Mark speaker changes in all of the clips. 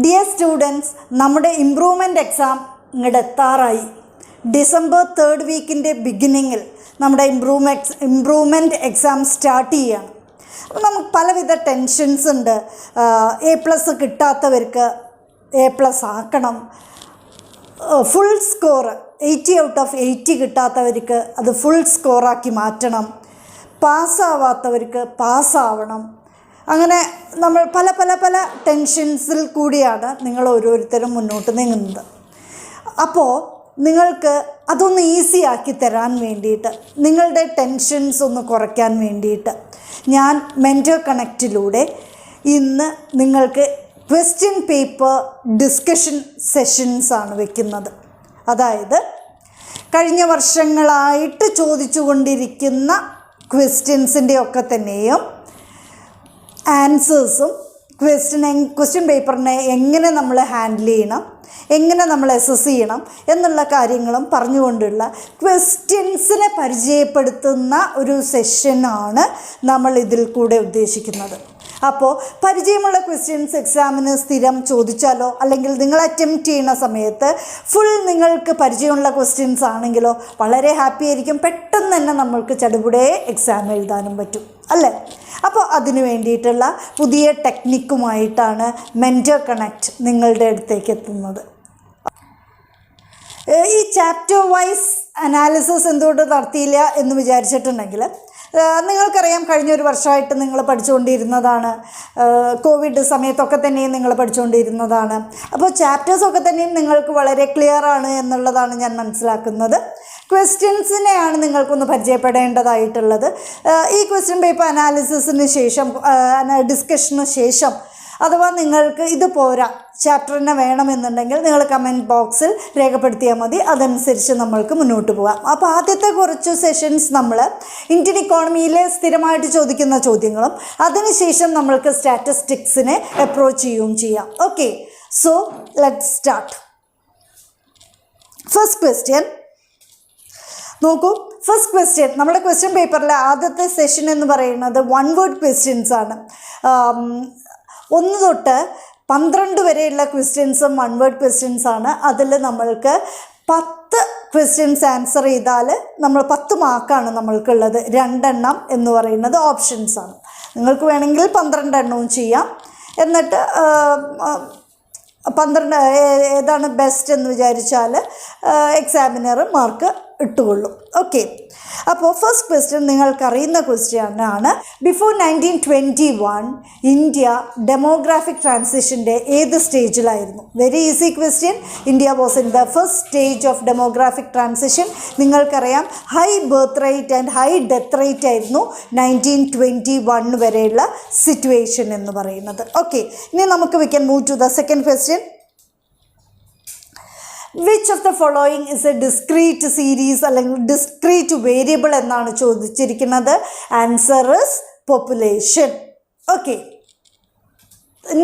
Speaker 1: Dear students, നമ്മുടെ improvement exam ഇങ്ങോട്ട് എത്താറായി. ഡിസംബർ 3rd വീക്കിൻ്റെ ബിഗിനിങ്ങിൽ നമ്മുടെ ഇംപ്രൂവ്മെൻറ്റ് എക്സാം സ്റ്റാർട്ട് ചെയ്യുകയാണ്. അപ്പോൾ നമുക്ക് പലവിധ ടെൻഷൻസ് ഉണ്ട്. A+ കിട്ടാത്തവർക്ക് A+ ആക്കണം. ഫുൾ സ്കോർ 80 ഔട്ട് ഓഫ് 80 കിട്ടാത്തവർക്ക് അത് ഫുൾ സ്കോറാക്കി മാറ്റണം. പാസ്സാവാത്തവർക്ക് പാസ്സാവണം. അങ്ങനെ നമ്മൾ പല ടെൻഷൻസിൽ കൂടിയാണ് നിങ്ങൾ ഓരോരുത്തരും മുന്നോട്ട് നീങ്ങുന്നത്. അപ്പോൾ നിങ്ങൾക്ക് അതൊന്ന് ഈസി ആക്കി തരാൻ വേണ്ടിയിട്ട്, നിങ്ങളുടെ ടെൻഷൻസ് ഒന്ന് കുറയ്ക്കാൻ വേണ്ടിയിട്ട് ഞാൻ മെൻറ്റർ കണക്റ്റിലൂടെ ഇന്ന് നിങ്ങൾക്ക് ക്വസ്റ്റ്യൻ പേപ്പർ ഡിസ്കഷൻ സെഷൻസാണ് വയ്ക്കുന്നത്. അതായത് കഴിഞ്ഞ വർഷങ്ങളായിട്ട് ചോദിച്ചു കൊണ്ടിരിക്കുന്ന ക്വസ്റ്റ്യൻസിൻ്റെ ഒക്കെ തന്നെയും ആൻസേഴ്സും ക്വസ്റ്റ്യൻ പേപ്പറിനെ എങ്ങനെ നമ്മൾ ഹാൻഡിൽ ചെയ്യണം, എങ്ങനെ നമ്മൾ അസസ് ചെയ്യണം എന്നുള്ള കാര്യങ്ങളും പറഞ്ഞുകൊണ്ടുള്ള ക്വസ്റ്റ്യൻസിനെ പരിചയപ്പെടുത്തുന്ന ഒരു സെഷനാണ് നമ്മൾ ഇതിൽ കൂടെ ഉദ്ദേശിക്കുന്നത്. അപ്പോൾ പരിചയമുള്ള ക്വസ്റ്റ്യൻസ് എക്സാമിന് സ്ഥിരം ചോദിച്ചാലോ, അല്ലെങ്കിൽ നിങ്ങൾ അറ്റംപ്റ്റ് ചെയ്യുന്ന സമയത്ത് ഫുൾ നിങ്ങൾക്ക് പരിചയമുള്ള ക്വസ്റ്റ്യൻസ് ആണെങ്കിലോ വളരെ ഹാപ്പി ആയിരിക്കും. പെട്ടെന്ന് തന്നെ നമ്മൾക്ക് ചടുപുടെ എക്സാം എഴുതാനും പറ്റും, അല്ലേ? അപ്പോൾ അതിന് വേണ്ടിയിട്ടുള്ള പുതിയ ടെക്നിക്കുമായിട്ടാണ് മെൻറ്റർ കണക്റ്റ് നിങ്ങളുടെ അടുത്തേക്ക് എത്തുന്നത്. ഈ ചാപ്റ്റർ വൈസ് അനാലിസിസ് എന്തുകൊണ്ട് നടത്തിയില്ല എന്ന് വിചാരിച്ചിട്ടുണ്ടെങ്കിൽ, നിങ്ങൾക്കറിയാം കഴിഞ്ഞൊരു വർഷമായിട്ട് നിങ്ങൾ പഠിച്ചുകൊണ്ടിരുന്നതാണ്. കോവിഡ് സമയത്തൊക്കെ തന്നെയും നിങ്ങൾ പഠിച്ചുകൊണ്ടിരുന്നതാണ്. അപ്പോൾ ചാപ്റ്റേഴ്സൊക്കെ തന്നെയും നിങ്ങൾക്ക് വളരെ ക്ലിയറാണ് എന്നുള്ളതാണ് ഞാൻ മനസ്സിലാക്കുന്നത്. ക്വസ്റ്റ്യൻസിനെയാണ് നിങ്ങൾക്കൊന്ന് പരിചയപ്പെടേണ്ടതായിട്ടുള്ളത്. ഈ ക്വസ്റ്റ്യൻ പേപ്പർ അനാലിസിസിന് ശേഷം, ഡിസ്കഷന് ശേഷം, അഥവാ നിങ്ങൾക്ക് ഇത് പോരാ, ചാപ്റ്ററിനെ വേണമെന്നുണ്ടെങ്കിൽ നിങ്ങൾ കമൻറ്റ് ബോക്സിൽ രേഖപ്പെടുത്തിയാൽ മതി. അതനുസരിച്ച് നമ്മൾക്ക് മുന്നോട്ട് പോകാം. അപ്പോൾ ആദ്യത്തെ കുറച്ച് സെഷൻസ് നമ്മൾ ഇന്ത്യൻ ഇക്കോണമിയിലെ സ്ഥിരമായിട്ട് ചോദിക്കുന്ന ചോദ്യങ്ങളും അതിനുശേഷം നമ്മൾക്ക് സ്റ്റാറ്റിസ്റ്റിക്സിനെ അപ്രോച്ച് ചെയ്യുകയും ചെയ്യാം. Okay, so let's start. First question നോക്കൂ. ഫസ്റ്റ് ക്വസ്റ്റ്യൻ നമ്മുടെ ക്വസ്റ്റ്യൻ പേപ്പറിലെ ആദ്യത്തെ സെഷൻ എന്ന് പറയുന്നത് 1 word ക്വസ്റ്റ്യൻസ് ആണ്. 1 തൊട്ട് 12 വരെയുള്ള ക്വസ്റ്റ്യൻസും 1 word ക്വസ്റ്റ്യൻസ് ആണ്. അതിൽ നമ്മൾക്ക് 10 ക്വസ്റ്റ്യൻസ് ആൻസർ ചെയ്താൽ നമ്മൾ 10 മാർക്കാണ് നമ്മൾക്കുള്ളത്. 2 എണ്ണം എന്ന് പറയുന്നത് ഓപ്ഷൻസാണ്. നിങ്ങൾക്ക് വേണമെങ്കിൽ 12 എണ്ണവും ചെയ്യാം. എന്നിട്ട് 12 ഏതാണ് ബെസ്റ്റ് എന്ന് വിചാരിച്ചാൽ എക്സാമിനർ മാർക്ക് ഇട്ടുകൊള്ളും. ഓക്കെ, അപ്പോൾ ഫസ്റ്റ് ക്വസ്റ്റ്യൻ നിങ്ങൾക്കറിയുന്ന ക്വസ്റ്റ്യൻ ആണ്. ബിഫോർ 1921 ഇന്ത്യ ഡെമോഗ്രാഫിക് ട്രാൻസിഷൻ്റെ ഏത് സ്റ്റേജിലായിരുന്നു? Very easy question. India was in the first stage of demographic transition. നിങ്ങൾക്കറിയാം high birth rate and high death rate ആയിരുന്നു 1921 വരെയുള്ള സിറ്റുവേഷൻ എന്ന് പറയുന്നത്. ഓക്കെ, ഇനി നമുക്ക് we can move to the second question. Which of the following is a discrete series അല്ലെങ്കിൽ discrete variable എന്നാണ് ചോദിച്ചിരിക്കുന്നത്. Answer is population. Okay,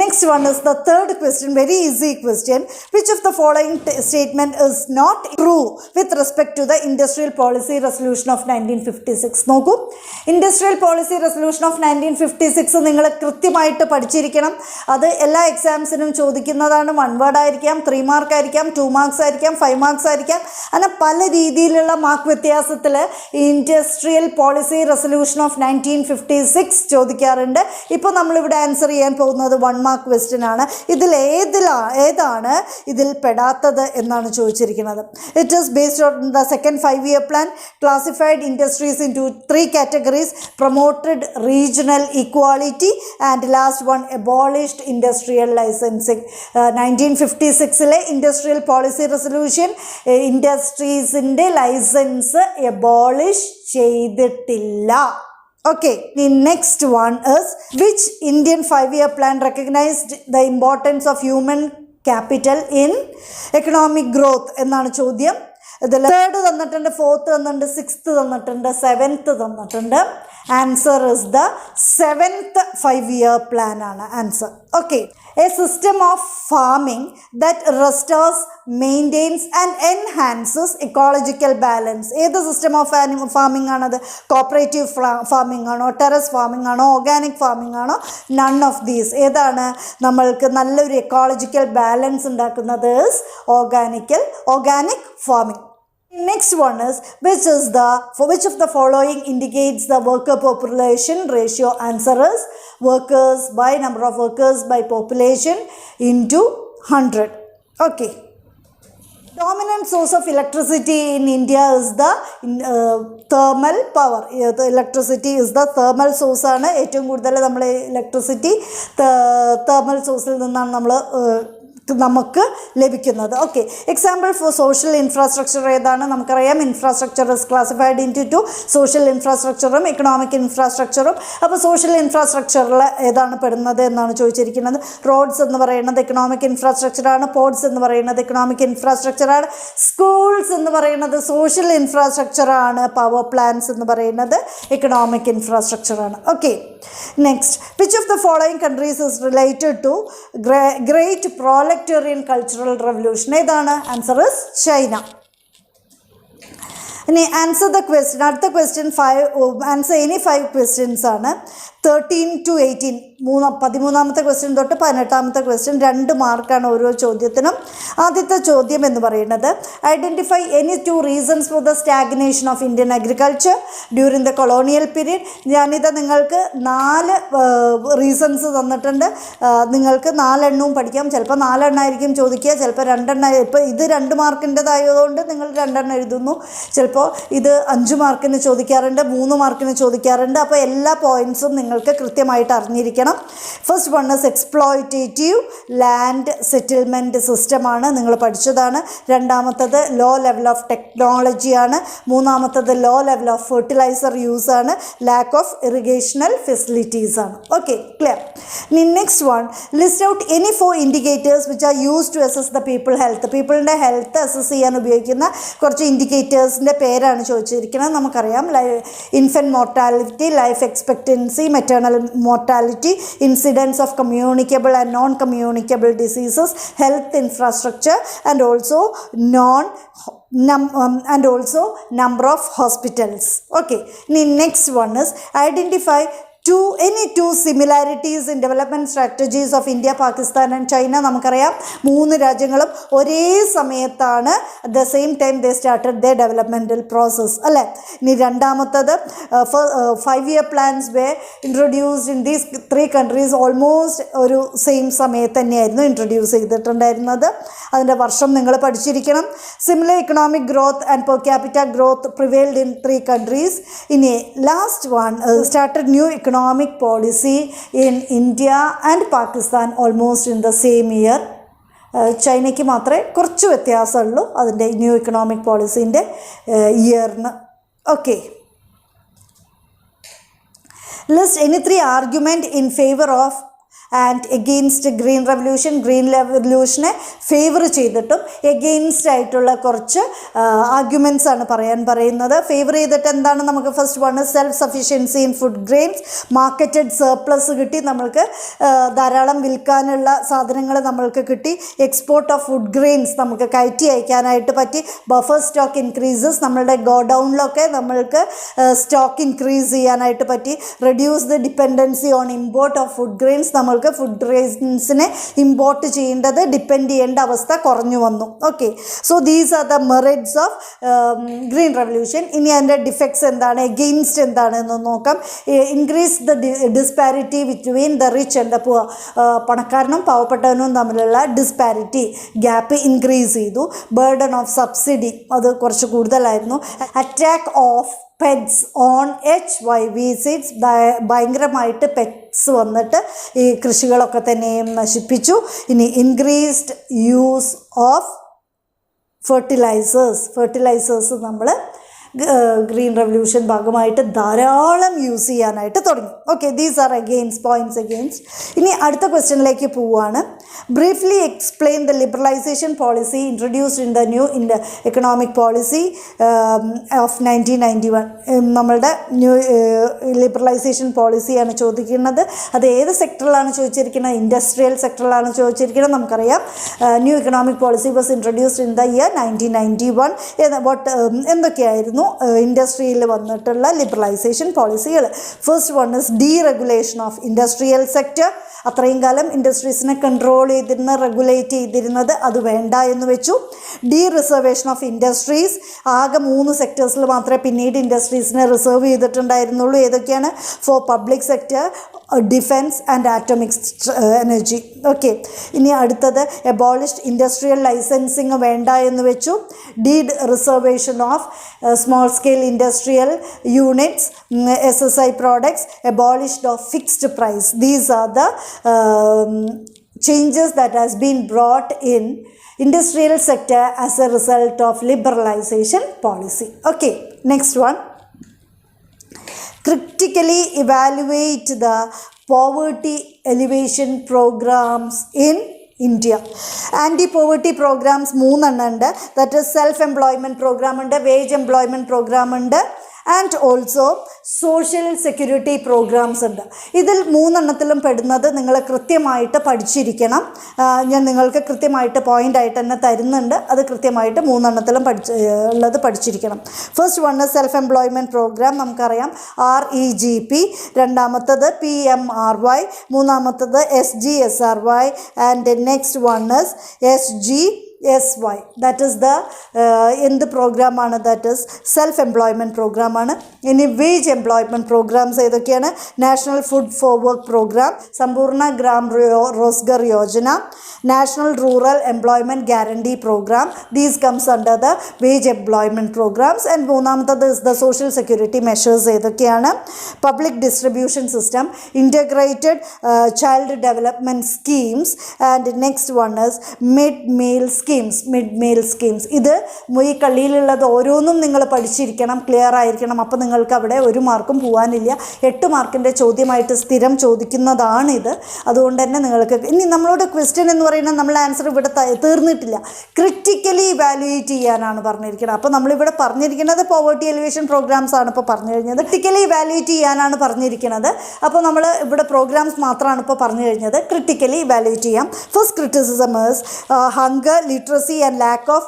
Speaker 1: next one is the third question, very easy question. Which of the following statement is not true with respect to the industrial policy resolution of 1956? നോക്കൂ, industrial policy resolution of 1956 നിങ്ങൾ കൃത്യമായിട്ട് പഠിച്ചിരിക്കണം. അത് എല്ലാ എക്സാംസിനും ചോദിക്കുന്നതാണ്. 1 word ആയിരിക്കാം, 3 mark ആയിരിക്കാം, 2 marks ആയിരിക്കാം, 5 marks ആയിരിക്കാം. അങ്ങനെ പല രീതിയിലുള്ള മാർക്ക് വ്യത്യാസത്തിൽ ഇൻഡസ്ട്രിയൽ പോളിസി റെസൊല്യൂഷൻ ഓഫ് 1956 ചോദിക്കാറുണ്ട്. ഇപ്പോൾ നമ്മളിവിടെ ആൻസർ ചെയ്യാൻ പോകുന്നത് 1 mark ക്വസ്റ്റ്യൻ ആണ്. ഇതിൽ ഏതാണ് ഇതിൽ പെടാത്തത് എന്നാണ് ചോദിച്ചിരിക്കുന്നത്. It is based on the second 5-year plan, classified industries into 3 categories, promoted regional equality and last one abolished industrial licensing. 1956 industrial policy resolution ഇൻഡസ്ട്രീസിൻ്റെ ലൈസൻസ് എബോളിഷ് ചെയ്തിട്ടില്ല. Okay, the next one is which Indian 5-year plan recognized the importance of human capital in economic growth എന്നാണ് ചോദ്യം. ഇതിൽ 3rd തന്നിട്ടുണ്ട്, 4th തന്നിട്ടുണ്ട്, 6th തന്നിട്ടുണ്ട്, 7th തന്നിട്ടുണ്ട്. Answer is the 7th 5-year plan ആണ് answer. Okay, a system of farming that restores, maintains and enhances ecological balance. ഏത് system of farming ആണത്? കോപ്പറേറ്റീവ് ഫാമിംഗ് ആണോ, ടെറസ് ഫാമിംഗ് ആണോ, ഓർഗാനിക് ഫാമിംഗ് ആണോ? None of these. ഏതാണ് നമ്മൾക്ക് നല്ലൊരു ecological balance ഉണ്ടാക്കുന്നത്? Organic farming. Next one is which of the following indicates the worker population ratio? Answer is workers by number of workers by population into 100. Okay. Dominant source of electricity in India is the thermal power. The electricity is the thermal source ആണ്. ഏറ്റവും കൂടുതൽ നമ്മൾ electricity thermal sourceൽ നിന്നാണ് നമ്മൾ നമുക്ക് ലഭിക്കുന്നത്. Okay, example for social infrastructure ഏതാണ്? നമുക്കറിയാം infrastructure is classified into social ഇൻഫ്രാസ്ട്രക്ചറും എക്കണോമിക് ഇൻഫ്രാസ്ട്രക്ചറും. അപ്പോൾ സോഷ്യൽ ഇൻഫ്രാസ്ട്രക്ചറിൽ ഏതാണ് പെടുന്നത് എന്നാണ് ചോദിച്ചിരിക്കുന്നത്. റോഡ്സ് എന്ന് പറയുന്നത് എക്കണോമിക് ഇൻഫ്രാസ്ട്രക്ചറാണ്. പോർട്സ് എന്ന് പറയുന്നത് എക്കണോമിക് ഇൻഫ്രാസ്ട്രക്ചറാണ്. സ്കൂൾസ് എന്ന് പറയുന്നത് സോഷ്യൽ ഇൻഫ്രാസ്ട്രക്ചറാണ്. പവർ പ്ലാന്റ്സ് എന്ന് പറയുന്നത് എക്കണോമിക് ഇൻഫ്രാസ്ട്രക്ചറാണ്. Okay, next, which of the following countries is related to great proletarian cultural revolution? ഏതാണ്? Answer is China. ഇനി ആൻസർ ദ ക്വസ്റ്റ്യൻ. അടുത്ത ക്വസ്റ്റ്യൻ ആൻസർ എനി 5 ക്വസ്റ്റ്യൻസ് ആണ്. 13 to 18, 13ാമത്തെ ക്വസ്റ്റ്യൻ തൊട്ട് 18ാമത്തെ ക്വസ്റ്റ്യൻ 2 മാർക്കാണ് ഓരോ ചോദ്യത്തിനും. ആദ്യത്തെ ചോദ്യം എന്ന് പറയുന്നത് identify any 2 reasons for the stagnation of Indian agriculture during the colonial period. ഞാനിത് നിങ്ങൾക്ക് 4 റീസൺസ് തന്നിട്ടുണ്ട്. നിങ്ങൾക്ക് 4 എണ്ണവും പഠിക്കാം. ചിലപ്പോൾ 4 എണ്ണമായിരിക്കും ചോദിക്കുക, ചിലപ്പോൾ 2 എണ്ണം. ഇപ്പോൾ ഇത് 2 മാർക്കിൻ്റെതായതുകൊണ്ട് നിങ്ങൾ 2 എണ്ണം എഴുതുന്നു. ചിലപ്പോൾ ഇത് 5 മാർക്കിന് ചോദിക്കാറുണ്ട്, 3 മാർക്കിന് ചോദിക്കാറുണ്ട്. അപ്പോൾ എല്ലാ പോയിൻറ്റ്സും നിങ്ങൾക്ക് കൃത്യമായിട്ട് അറിഞ്ഞിരിക്കണം. First one is exploitative land settlement സിസ്റ്റമാണ്, നിങ്ങൾ പഠിച്ചതാണ്. രണ്ടാമത്തത് ലോ ലെവൽ ഓഫ് ടെക്നോളജിയാണ്. മൂന്നാമത്തത് ലോ ലെവൽ ഓഫ് ഫെർട്ടിലൈസർ യൂസാണ്. ലാക്ക് ഓഫ് ഇറിഗേഷണൽ ഫെസിലിറ്റീസാണ്. Okay, clear. Next one, list out any 4 indicators which are use to assess the people health. പീപ്പിളിൻ്റെ health assess ചെയ്യാൻ ഉപയോഗിക്കുന്ന കുറച്ച് ഇൻഡിക്കേറ്റേഴ്സിൻ്റെ പേരാണ് ചോദിച്ചിരിക്കുന്നത്. നമുക്കറിയാം infant mortality, life expectancy, maternal mortality, incidence of communicable and non-communicable diseases, health infrastructure, and also number of hospitals. Okay, next one is identify any two similarities in development strategies of India, Pakistan and China. നമുക്കറിയാം 3 രാജ്യങ്ങളും ഒരേ സമയത്താണ് at the same time they started their developmental process അല്ലേ. ഇനി രണ്ടാമത്തത് 5-year plans were introduced in these 3 countries almost ഒരു same സമയത്ത് തന്നെയായിരുന്നു ഇൻട്രൊഡ്യൂസ് ചെയ്തിട്ടുണ്ടായിരുന്നത്. അതിൻ്റെ വർഷം നിങ്ങൾ പഠിച്ചിരിക്കണം. Similar economic growth and per capita growth prevailed in 3 countries. ഇനി last one started new economic policy in India and Pakistan almost in the same year. ചൈനയ്ക്ക് മാത്രമേ കുറച്ച് വ്യത്യാസമുള്ളൂ അതിൻ്റെ ന്യൂ ഇക്കണോമിക് പോളിസീൻ്റെ ഇയറിന്. Okay, list any 3 argument in favour of and against green revolution. Green റെവല്യൂഷനെ favour ചെയ്തിട്ടും എഗെയിൻസ്റ്റ് ആയിട്ടുള്ള കുറച്ച് ആർഗ്യുമെൻറ്റ്സ് ആണ് പറയുന്നത്. ഫേവർ ചെയ്തിട്ട് എന്താണ്? നമുക്ക് first one self sufficiency in food grains. Marketed surplus കിട്ടി, നമ്മൾക്ക് ധാരാളം വിൽക്കാനുള്ള സാധനങ്ങൾ നമ്മൾക്ക് കിട്ടി. എക്സ്പോർട്ട് ഓഫ് ഫുഡ് ഗ്രെയിൻസ് നമുക്ക് കയറ്റി അയക്കാനായിട്ട് പറ്റി. ബഫർ സ്റ്റോക്ക് ഇൻക്രീസസ്, നമ്മളുടെ ഗോഡൗണിലൊക്കെ നമ്മൾക്ക് സ്റ്റോക്ക് ഇൻക്രീസ് ചെയ്യാനായിട്ട് പറ്റി. Reduce the dependency on import of food grains, നമ്മൾക്ക് ഫുഡ് ഗ്രെയിൻസിനെ ഇമ്പോർട്ട് ചെയ്യേണ്ടത് ഡിപ്പെൻഡ് ചെയ്യേണ്ട അവസ്ഥ കുറഞ്ഞു വന്നു. Okay, so these are the merits of green revolution. ഇനി അതിൻ്റെ ഡിഫക്ട്സ് എന്താണ്, എഗെയിൻസ്റ്റ് എന്താണ് എന്ന് നോക്കാം. Increase the disparity between the rich and the poor. പണക്കാരനും പാവപ്പെട്ടവനും തമ്മിലുള്ള ഡിസ്പാരിറ്റി ഗ്യാപ്പ് ഇൻക്രീസ് ചെയ്തു. ബർഡൻ ഓഫ് സബ്സിഡി അത് കുറച്ച് കൂടുതലായിരുന്നു. Attack of pests on HYV seeds, ഭയങ്കരമായിട്ട് പെറ്റ്സ് വന്നിട്ട് ഈ കൃഷികളൊക്കെ തന്നെയും നശിപ്പിച്ചു. ഇനി ഇൻക്രീസ്ഡ് യൂസ് ഓഫ് ഫെർട്ടിലൈസേഴ്സ് നമ്മൾ ഗ്രീൻ റെവല്യൂഷൻ ഭാഗമായിട്ട് ധാരാളം യൂസ് ചെയ്യാനായിട്ട് തുടങ്ങി. Okay, these are against points against. ഇനി അടുത്ത ക്വസ്റ്റ്യനിലേക്ക് പോവുകയാണ്. Briefly explain the liberalization policy introduced in the new economic policy of 1991. നമ്മളുടെ ന്യൂ ലിബറലൈസേഷൻ പോളിസിയാണ് ചോദിക്കുന്നത്. അത് ഏത് സെക്ടറിലാണ് ചോദിച്ചിരിക്കുന്നത്? ഇൻഡസ്ട്രിയൽ സെക്ടറിലാണ് ചോദിച്ചിരിക്കുന്നത്. നമുക്കറിയാം new economic policy was introduced in the year 1991. എന്തൊക്കെയായിരുന്നു ഇൻഡസ്ട്രിയിൽ വന്നിട്ടുള്ള ലിബറലൈസേഷൻ പോളിസികൾ? First one is deregulation of industrial sector. അത്രയും കാലം ഇൻഡസ്ട്രീസിനെ കൺട്രോൾ ചെയ്തിരുന്ന, റെഗുലേറ്റ് ചെയ്തിരുന്നത് അത് വേണ്ട എന്ന് വെച്ചു. Dereservation of industries. ആകെ 3 സെക്ടേഴ്സിൽ മാത്രമേ പിന്നീട് ഇൻഡസ്ട്രീസിനെ റിസർവ് ചെയ്തിട്ടുണ്ടായിരുന്നുള്ളൂ. ഏതൊക്കെയാണ്? For public sector, defence and atomic energy. Okay. ഇനി അടുത്തത് എബോളിഷ്ഡ് ഇൻഡസ്ട്രിയൽ ലൈസൻസിങ് വേണ്ട എന്ന് വെച്ചു. Dereservation of small scale industrial units, SSI products, abolished of fixed price. These are the changes that has been brought in industrial sector as a result of liberalization policy. Okay, next one. Critically evaluate the poverty alleviation programs in India. Anti-poverty programs 3 ഉണ്ട്. That is self-employment program ഉണ്ട്, wage employment program ഉണ്ട്, and also social security programs ഉണ്ട്. ഇതിൽ 3 പെടുന്നത് നിങ്ങൾ കൃത്യമായിട്ട് പഠിച്ചിരിക്കണം. ഞാൻ നിങ്ങൾക്ക് കൃത്യമായിട്ട് പോയിൻ്റായിട്ട് തന്നെ തരുന്നുണ്ട്. അത് കൃത്യമായിട്ട് 3 ഉള്ളത് പഠിച്ചിരിക്കണം. First one self employment program, നമുക്കറിയാം REGP. രണ്ടാമത്തത് PMRY. മൂന്നാമത്തത് SGSRY. And next one SGSY. that is the എന്ത് പ്രോഗ്രാമാണ്? ദാറ്റ് ഈസ് സെൽഫ് എംപ്ലോയ്മെൻറ്റ് പ്രോഗ്രാമാണ്. ഇനി വേജ് എംപ്ലോയ്മെൻറ്റ് പ്രോഗ്രാംസ് ഏതൊക്കെയാണ്? National food for work programme, Sampoorna Gram Rozgar Yojana, national rural employment guarantee programme. These comes under the wage employment programmes. And മൂന്നാമത്തത് is the social security measures. ഏതൊക്കെയാണ്? Public distribution system, integrated child development schemes. And next one is mid meal schemes. ഇത് ഈ കളിയിലുള്ളത് ഓരോന്നും നിങ്ങൾ പഠിച്ചിരിക്കണം, clear ആയിരിക്കണം. അപ്പോൾ നിങ്ങൾക്ക് അവിടെ 1 മാർക്കും പോകാനില്ല. 8 മാർക്കിൻ്റെ ചോദ്യമായിട്ട് സ്ഥിരം ചോദിക്കുന്നതാണിത്. അതുകൊണ്ട് തന്നെ നിങ്ങൾക്ക് ഇനി നമ്മളോട് ക്വസ്റ്റ്യൻ എന്ന് പറയുന്നത് നമ്മൾ ആൻസർ ഇവിടെ തീർന്നിട്ടില്ല. ക്രിറ്റിക്കലി ഇവാലുവേറ്റ് ചെയ്യാനാണ് പറഞ്ഞിരിക്കുന്നത്. അപ്പോൾ നമ്മളിവിടെ പറഞ്ഞിരിക്കുന്നത് പോവർട്ടി എലിവേഷൻ പ്രോഗ്രാംസ് ആണ് ഇപ്പോൾ പറഞ്ഞു കഴിഞ്ഞത്. ക്രിറ്റിക്കലി ഇവാലുവേറ്റ് ചെയ്യാനാണ് പറഞ്ഞിരിക്കുന്നത്. അപ്പോൾ നമ്മൾ ഇവിടെ പ്രോഗ്രാംസ് മാത്രമാണ് ഇപ്പോൾ പറഞ്ഞു കഴിഞ്ഞത്. ക്രിറ്റിക്കലി ഇവാലുവേറ്റ് ചെയ്യാം. First criticism is hunger, literacy and lack of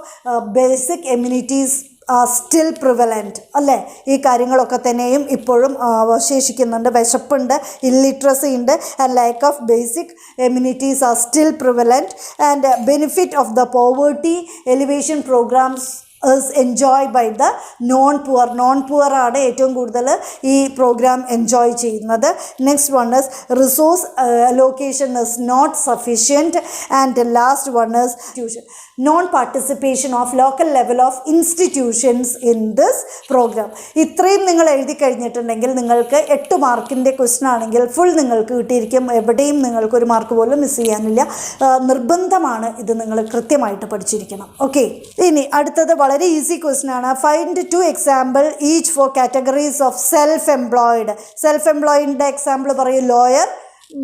Speaker 1: basic amenities still prevalent. അല്ലേ? ഈ കാര്യങ്ങളൊക്കെ തന്നെയും ഇപ്പോഴും അവശേഷിക്കുന്നുണ്ട്. വിശപ്പുണ്ട്, ഇല്ലിറ്ററസി ഉണ്ട്, and lack of basic amenities are still prevalent. And benefit of the poverty alleviation programs is enjoyed by the non-poor. Non-poor ആണ് ഏറ്റവും കൂടുതൽ ഈ പ്രോഗ്രാം എൻജോയ് ചെയ്യുന്നത്. Next one is resource allocation is not sufficient. And last one is non participation of local level of institutions in this program. ഇത്രയും നിങ്ങൾ എഴുതി കഴിഞ്ഞിട്ടുണ്ടെങ്കിൽ നിങ്ങൾക്ക് 8 മാർക്കിൻ്റെ ക്വസ്റ്റൻ ആണെങ്കിൽ ഫുൾ നിങ്ങൾക്ക് കിട്ടിയിരിക്കും. എവിടെയും നിങ്ങൾക്ക് 1 മാർക്ക് പോലും മിസ് ചെയ്യാനില്ല. നിർബന്ധമാണ് ഇത് നിങ്ങൾ കൃത്യമായിട്ട് പഠിച്ചിരിക്കണം. ഓക്കെ. ഇനി അടുത്തത് വളരെ ഈസി ക്വസ്റ്റൻ ആണ്. Find 2 example each for categories of self employed. സെൽഫ് എംപ്ലോയിഡിൻ്റെ എക്സാമ്പിൾ പറയും. Lawyer,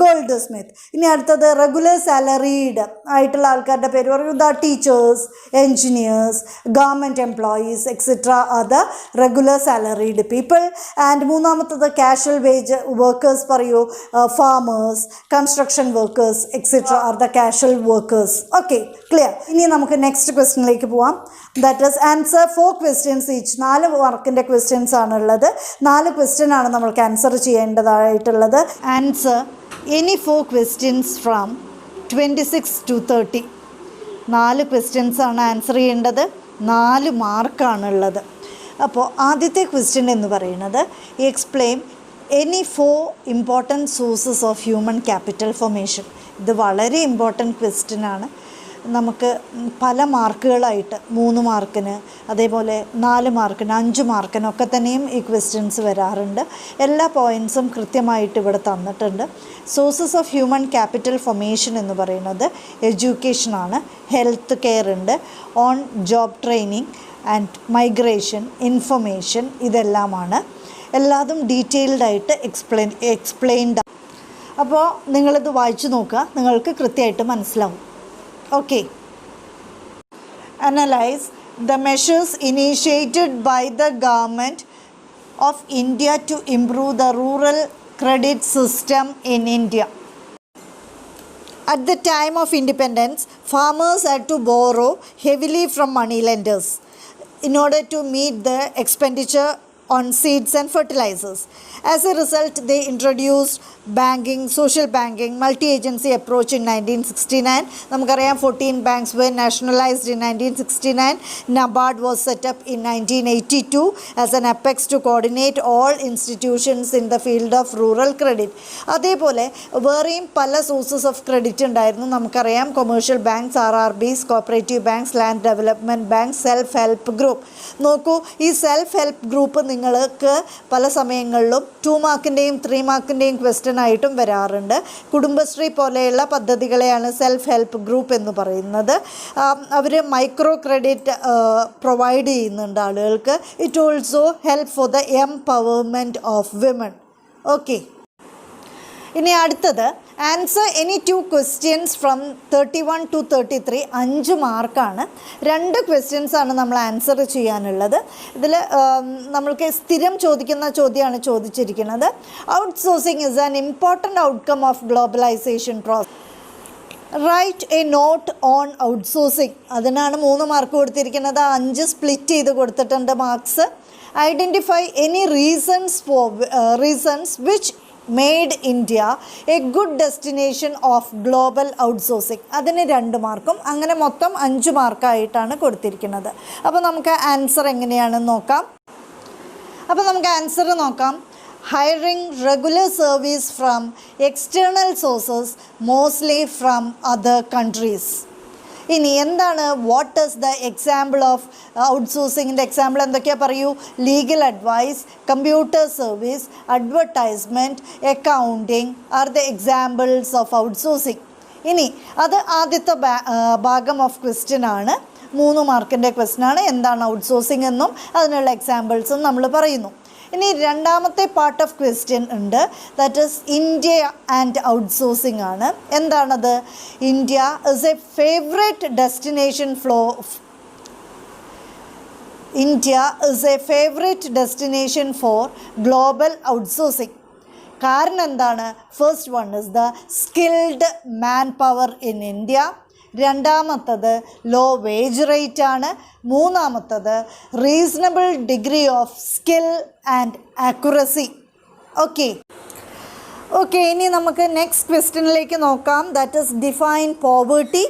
Speaker 1: goldsmith. ഇനി അടുത്തത് റെഗുലർ സാലറീഡ് ആയിട്ടുള്ള ആൾക്കാരുടെ പേര് പറയൂ. The teachers, engineers, government employees etcetera are the regular salaried people. And മൂന്നാമത്തത് കാഷ്വൽ വേജ് വർക്കേഴ്സ് പറയൂ. Farmers, construction workers etcetera are the casual workers. Okay, clear. ഇനി നമുക്ക് നെക്സ്റ്റ് ക്വസ്റ്റ്യനിലേക്ക് പോവാം. That is answer 4 questions each. 4 മാർക്കിൻ്റെ questions ആണുള്ളത്. 4 question ആണ് നമ്മൾക്ക് ആൻസർ ചെയ്യേണ്ടതായിട്ടുള്ളത്. Answer any 4 questions from 26 to 30. 4 questions ആണ് ആൻസർ ചെയ്യേണ്ടത്. 4 മാർക്കാണുള്ളത്. അപ്പോൾ ആദ്യത്തെ ക്വസ്റ്റ്യൻ എന്ന് പറയുന്നത് explain any 4 important sources of human capital formation. ഇത് വളരെ ഇമ്പോർട്ടൻറ്റ് ക്വസ്റ്റ്യൻ ആണ്. നമുക്ക് പല മാർക്കുകളായിട്ട് 3 മാർക്കിന്, അതേപോലെ 4 മാർക്കിന്, 5 മാർക്കിനൊക്കെ തന്നെയും ഈ ക്വസ്റ്റ്യൻസ് വരാറുണ്ട്. എല്ലാ പോയിൻറ്റ്സും കൃത്യമായിട്ട് ഇവിടെ തന്നിട്ടുണ്ട്. Sources of human capital formation എന്ന് പറയുന്നത് എഡ്യൂക്കേഷനാണ്, ഹെൽത്ത് കെയർ ഉണ്ട്, on job training and migration, information, ഇതെല്ലാമാണ്. എല്ലാതും ഡീറ്റെയിൽഡായിട്ട് എക്സ്പ്ലെയിൻഡ്. അപ്പോൾ നിങ്ങളിത് വായിച്ചു നോക്കുക, നിങ്ങൾക്ക് കൃത്യമായിട്ട് മനസ്സിലാവും. Okay. Analyze the measures initiated by the government of India to improve the rural credit system in India. At the time of independence, farmers had to borrow heavily from moneylenders in order to meet the expenditure on seeds and fertilizers. As a result, they introduced banking, social banking, multi-agency approach in 1969. നമുക്കറിയാം 14 banks were nationalized in 1969. NABARD was set up in 1982 as an apex to coordinate all institutions in the field of rural credit. അതേപോലെ വേറെയും പല sources of credit ഉണ്ടായിരുന്നു. നമുക്കറിയാം commercial banks, RRBs, cooperative banks, land development bank, self help group. നോക്കൂ, ഈ self help group നിങ്ങൾക്ക് പല സമയങ്ങളിലും 2 മാർക്കിൻ്റെയും 3 മാർക്കിൻ്റെയും ക്വസ്റ്റ്യൻ ആയിട്ടും വരാറുണ്ട്. കുടുംബശ്രീ പോലെയുള്ള പദ്ധതികളെയാണ് സെൽഫ് ഹെൽപ്പ് ഗ്രൂപ്പ് എന്ന് പറയുന്നത്. അവർ മൈക്രോ ക്രെഡിറ്റ് പ്രൊവൈഡ് ചെയ്യുന്നുണ്ട് ആളുകൾക്ക്. It also help for the empowerment of women. Okay. ഇനി അടുത്തത് answer any 2 questions from 31 to 33. 5 മാർക്കാണ്. 2 ക്വസ്റ്റ്യൻസാണ് നമ്മൾ ആൻസർ ചെയ്യാനുള്ളത്. ഇതിൽ നമ്മൾക്ക് സ്ഥിരം ചോദിക്കുന്ന ചോദ്യമാണ് ചോദിച്ചിരിക്കുന്നത്. Outsourcing is an important outcome of globalization process. Write a note on outsourcing. അതിനാണ് 3 മാർക്ക് കൊടുത്തിരിക്കുന്നത്. 5 സ്പ്ലിറ്റ് ചെയ്ത് കൊടുത്തിട്ടുണ്ട് marks. Identify any reasons which made India a good destination of global outsourcing. അതിന് 2 മാർക്കും. അങ്ങനെ മൊത്തം 5 മാർക്കായിട്ടാണ് കൊടുത്തിരിക്കുന്നത്. അപ്പോൾ നമുക്ക് ആൻസർ എങ്ങനെയാണെന്ന് നോക്കാം. Hiring regular service from external sources mostly from other countries. ഇനി എന്താണ് what is the example of ഔട്ട്സോഴ്സിങ്ങിൻ്റെ എക്സാമ്പിൾ എന്തൊക്കെയാണ് പറയൂ? Legal advice, computer service, advertisement, accounting are the examples of outsourcing. ഇനി അത് ആദ്യത്തെ ഭാഗം ഓഫ് ക്വസ്റ്റ്യൻ ആണ്. 3 മാർക്കിൻ്റെ ക്വസ്റ്റ്യൻ ആണ്. എന്താണ് ഔട്ട്സോഴ്സിംഗ് എന്നും അതിനുള്ള എക്സാമ്പിൾസും നമ്മൾ പറയുന്നു. ഇനി രണ്ടാമത്തെ പാർട്ട് ഓഫ് ക്വസ്റ്റ്യൻ ഉണ്ട്. That is India and outsourcing ആണ്. എന്താണത്? India is A favourite destination four global outsourcing. കാരണം എന്താണ്? First one is the skilled man power in India. രണ്ടാമത്തത് ലോ വേജ് റേറ്റ് ആണ്. മൂന്നാമത്തത് reasonable degree of skill and accuracy. Okay. ഇനി നമുക്ക് next ക്വസ്റ്റ്യനിലേക്ക് നോക്കാം. That is define poverty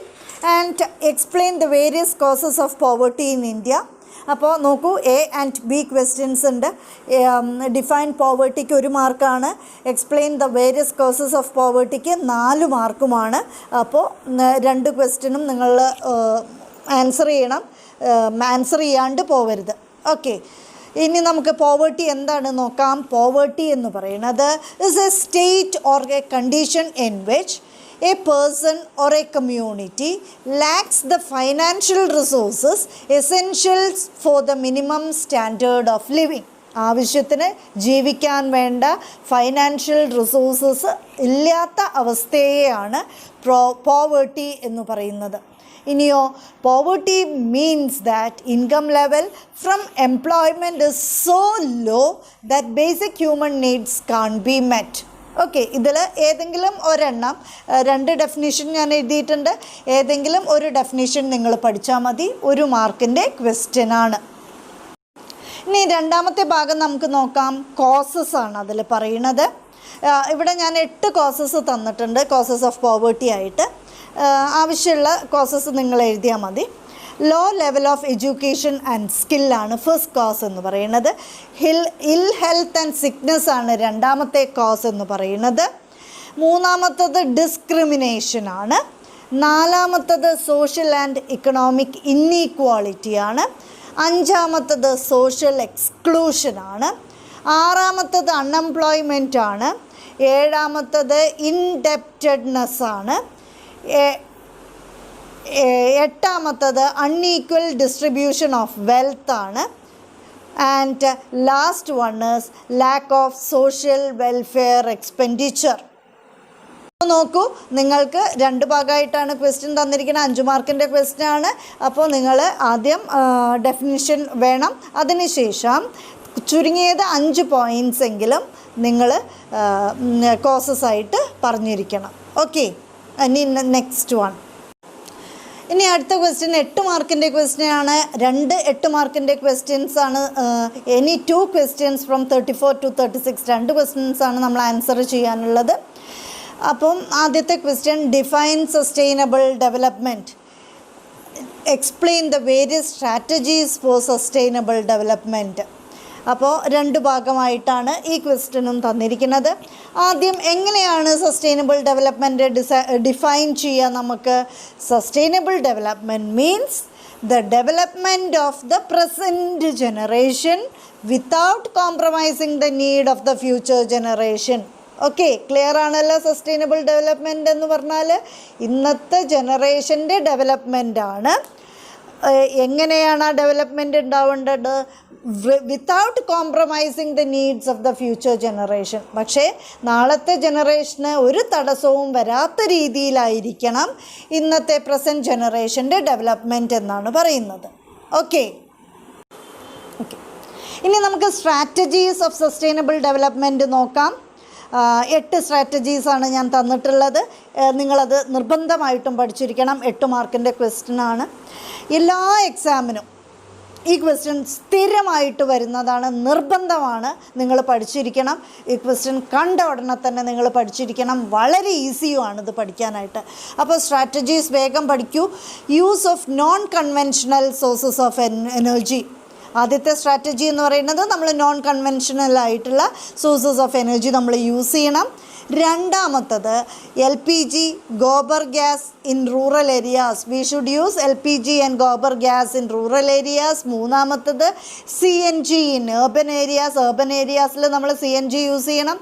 Speaker 1: and explain the various causes of poverty in India. അപ്പോൾ നോക്കൂ, A and B questions ഉണ്ട്. ഡിഫൈൻ പോവേർട്ടിക്ക് 1 മാർക്കാണ്. Explain the various causes of പോവേർട്ടിക്ക് 4 മാർക്കുമാണ്. അപ്പോൾ 2 ക്വസ്റ്റ്യനും നിങ്ങൾ ആൻസർ ചെയ്യണം. ആൻസർ ചെയ്യാണ്ട് പോവരുത്. ഓക്കെ. ഇനി നമുക്ക് പോവേർട്ടി എന്താണെന്ന് നോക്കാം. പോവേർട്ടി എന്ന് പറയുന്നത് is A state or A condition in which a person or a community lacks the financial resources essentials for the minimum standard of living. ആവശ്യത്തിന് ജീവിക്കാൻ വേണ്ട ഫൈനാൻഷ്യൽ റിസോഴ്സസ് ഇല്ലാത്ത അവസ്ഥയെയാണ് പോവേർട്ടി എന്ന് പറയുന്നത്. ഇനിയോ, poverty means that income level from employment is so low that basic human needs can be met. Okay. ഇതിൽ ഏതെങ്കിലും ഒരെണ്ണം, 2 ഡെഫിനിഷൻ ഞാൻ എഴുതിയിട്ടുണ്ട്. ഏതെങ്കിലും ഒരു ഡെഫിനിഷൻ നിങ്ങൾ പഠിച്ചാൽ മതി. 1 മാർക്കിൻ്റെ ക്വസ്റ്റ്യൻ ആണ്. ഇനി രണ്ടാമത്തെ ഭാഗം നമുക്ക് നോക്കാം. കോസസ് ആണ് അതിൽ പറയുന്നത്. ഇവിടെ ഞാൻ 8 കോസസ് തന്നിട്ടുണ്ട് കോസസ് ഓഫ് പോവേർട്ടി ആയിട്ട്. ആവശ്യമുള്ള കോസസ് നിങ്ങൾ എഴുതിയാൽ മതി. Low level of education and സ്കില്ലാണ് ഫസ്റ്റ് കോസ് എന്ന് പറയുന്നത്. ഇൽ ഹെൽത്ത് ആൻഡ് സിക്നെസ് ആണ് രണ്ടാമത്തെ കോസ് എന്ന് പറയുന്നത്. മൂന്നാമത്തത് ഡിസ്ക്രിമിനേഷനാണ്. നാലാമത്തത് സോഷ്യൽ ആൻഡ് ഇക്കണോമിക് ഇന്നീക്വാളിറ്റിയാണ്. അഞ്ചാമത്തത് സോഷ്യൽ എക്സ്ക്ലൂഷനാണ്. ആറാമത്തത് അൺഎംപ്ലോയ്മെൻ്റ് ആണ്. ഏഴാമത്തത് ഇൻഡെപ്റ്റഡ്നെസ്സാണ്. എട്ടാമത്തത് അൺഈക്വൽ ഡിസ്ട്രിബ്യൂഷൻ ഓഫ് വെൽത്ത് ആണ്. And last one is lack of social welfare expenditure. നോക്കൂ, നിങ്ങൾക്ക് 2 ഭാഗമായിട്ടാണ് ക്വസ്റ്റ്യൻ തന്നിരിക്കുന്നത്. 5 മാർക്കിൻ്റെ ക്വസ്റ്റ്യൻ ആണ്. അപ്പോൾ നിങ്ങൾ ആദ്യം ഡെഫിനിഷൻ വേണം, അതിനുശേഷം ചുരുങ്ങിയത് 5 പോയിൻറ്റ്സ് എങ്കിലും നിങ്ങൾ കോസസ് ആയിട്ട് പറഞ്ഞിരിക്കണം. ഓക്കെ, ഇനി നെക്സ്റ്റ് വൺ. ഇനി അടുത്ത ക്വസ്റ്റ്യൻ 8 മാർക്കിൻ്റെ ക്വസ്റ്റ്യൻ ആണ്. 2 8 മാർക്കിൻ്റെ ക്വസ്റ്റ്യൻസ് ആണ്. Any 2 questions from 34 to 36, 2 questions ആണ് നമ്മൾ ആൻസർ ചെയ്യാനുള്ളത്. അപ്പം ആദ്യത്തെ question, define sustainable development, explain the various strategies four sustainable development. അപ്പോൾ 2 ഭാഗമായിട്ടാണ് ഈ ക്വസ്റ്റ്യനും തന്നിരിക്കുന്നത്. ആദ്യം എങ്ങനെയാണ് സസ്റ്റൈനബിൾ ഡെവലപ്മെൻറ്റ് ഡിഫൈൻ ചെയ്യുക നമുക്ക്? Sustainable development means the development of the present generation without compromising the need of the future generation. Okay, clear ആണല്ലോ? സസ്റ്റൈനബിൾ ഡെവലപ്മെൻറ്റ് എന്ന് പറഞ്ഞാൽ ഇന്നത്തെ ജനറേഷൻ്റെ ഡെവലപ്മെൻറ്റാണ്. എങ്ങനെയാണ് ആ ഡെവലപ്മെൻറ്റ് ഉണ്ടാവേണ്ടത്? Without compromising the needs of the future generation. പക്ഷേ നാളത്തെ ജനറേഷന് ഒരു തടസ്സവും വരാത്ത രീതിയിലായിരിക്കണം ഇന്നത്തെ പ്രസൻറ്റ് ജനറേഷൻ്റെ ഡെവലപ്മെൻറ്റ് എന്നാണ് പറയുന്നത്. ഓക്കെ, ഇനി നമുക്ക് സ്ട്രാറ്റജീസ് ഓഫ് സസ്റ്റൈനബിൾ ഡെവലപ്മെൻറ്റ് നോക്കാം. 8 സ്ട്രാറ്റജീസാണ് ഞാൻ തന്നിട്ടുള്ളത്. നിങ്ങളത് നിർബന്ധമായിട്ടും പഠിച്ചിരിക്കണം. 8 മാർക്കിൻ്റെ ക്വസ്റ്റ്യനാണ്. എല്ലാ എക്സാമിനും ഈ ക്വസ്റ്റ്യൻ സ്ഥിരമായിട്ട് വരുന്നതാണ്, നിർബന്ധമാണ്. നിങ്ങൾ പഠിച്ചിരിക്കണം. ഈ ക്വസ്റ്റ്യൻ കണ്ട ഉടനെ തന്നെ നിങ്ങൾ പഠിച്ചിരിക്കണം. വളരെ ഈസിയുമാണ് ഇത് പഠിക്കാനായിട്ട്. അപ്പോൾ സ്ട്രാറ്റജീസ് വേഗം പഠിക്കൂ. Use of non conventional sources of energy. ആദ്യത്തെ സ്ട്രാറ്റജി എന്ന് പറയുന്നത് നമ്മൾ നോൺ കൺവെൻഷണൽ ആയിട്ടുള്ള സോഴ്സസ് ഓഫ് എനർജി നമ്മൾ യൂസ് ചെയ്യണം. രണ്ടാമത്തത് LPG, gobar gas in rural areas. We should use LPG and gobar gas in rural areas. മൂന്നാമത്തത് CNG in urban areas. Urban ഏരിയാസിൽ നമ്മൾ CNG യൂസ് ചെയ്യണം.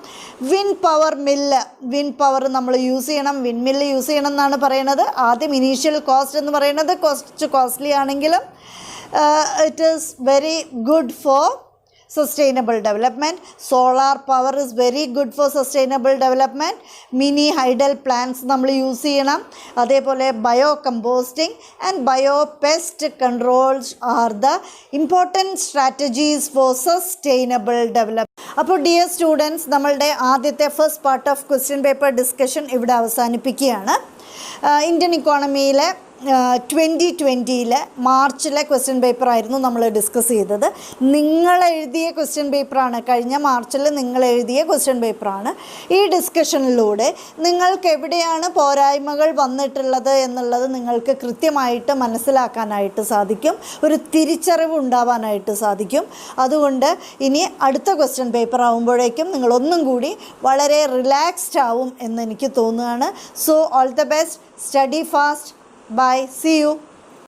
Speaker 1: Wind power mill, wind power നമ്മൾ use ചെയ്യണം. Wind mill use ചെയ്യണം എന്നാണ് പറയുന്നത്. ആദ്യം ഇനീഷ്യൽ കോസ്റ്റ് എന്ന് പറയുന്നത് കുറച്ച് കോസ്റ്റ്ലി ആണെങ്കിലും it is very good for sustainable development. Solar power is very good for sustainable development. Mini hydel plants നമ്മൾ യൂസ് ചെയ്യണം. അതേപോലെ bio composting and bio pest controls are the important strategies four sustainable development. അപ്പോൾ dear students, നമ്മളുടെ ആദ്യത്തെ first part of question paper discussion ഇവിടെ അവസാനിപ്പിക്കുകയാണ്. Indian ഇക്കോണമിയിലെ 2020 മാർച്ചിലെ question പേപ്പറായിരുന്നു നമ്മൾ discuss ചെയ്തത്. നിങ്ങളെഴുതിയ ക്വസ്റ്റ്യൻ പേപ്പറാണ്, കഴിഞ്ഞ മാർച്ചിൽ നിങ്ങളെഴുതിയ ക്വസ്റ്റ്യൻ പേപ്പറാണ്. ഈ ഡിസ്കഷനിലൂടെ നിങ്ങൾക്ക് എവിടെയാണ് പോരായ്മകൾ വന്നിട്ടുള്ളത് എന്നുള്ളത് നിങ്ങൾക്ക് കൃത്യമായിട്ട് മനസ്സിലാക്കാനായിട്ട് സാധിക്കും, ഒരു തിരിച്ചറിവ് ഉണ്ടാവാനായിട്ട് സാധിക്കും. അതുകൊണ്ട് ഇനി അടുത്ത ക്വസ്റ്റ്യൻ പേപ്പർ ആകുമ്പോഴേക്കും നിങ്ങളൊന്നും കൂടി വളരെ റിലാക്സ്ഡ് ആവും എന്നെനിക്ക് തോന്നുകയാണ്. So all the best, study fast. Bye. See you.